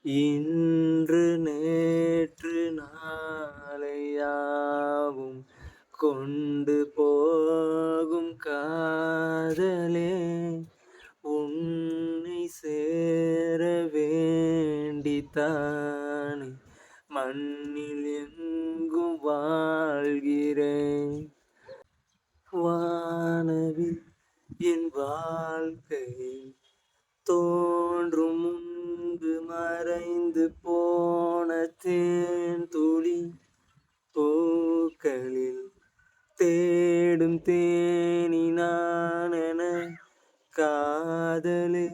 இன்று நேற்று நாளையாவும் கொண்டு போகும் காதலே உன்னை சேர வேண்டித்தானே மண்ணில் எங்கும் வாழ்கிறேன். வானவில் என் வாழ்க்கை தோன்றும் முன்பு மறைந்து போன தேன் துளி பூக்களில் தேடும் தேனி நானென காதலே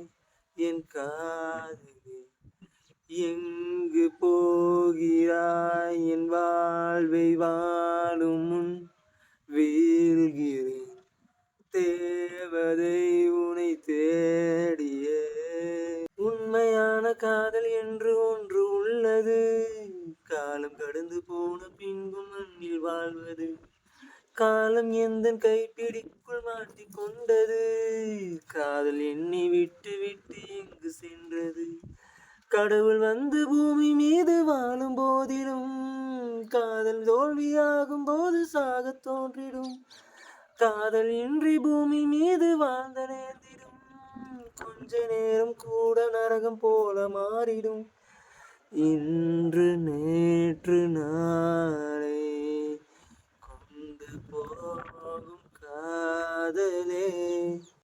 என் காதலே எங்கு போகிறாய் என் வாழ்வை வாழும் முன் வீழ்கிறேன் தேவதை உனை தேடியே. உண்மையான காதல் என்று ஒன்று உள்ளது, காலம் கடந்து போன பின்பும் மண்ணில் வாழ்வது. காலம் எந்தன் கைப்பிடிக்குள் மாட்டிக்கொண்டது, காதல் என்னை விட்டு விட்டு எங்கு சென்றது. கடவுள் வந்து பூமி மீது வாழும் போதிலும் காதல் தோல்வியாகும் போது சாகத் தோன்றிடும். காதல் இன்றி பூமி மீது வாழ்ந்த நேர்ந்திடும், கொஞ்ச நேரம் கூட நரகம் போல மாறிடும். இன்று நேற்று நாளை கொண்டு போகும் காதலே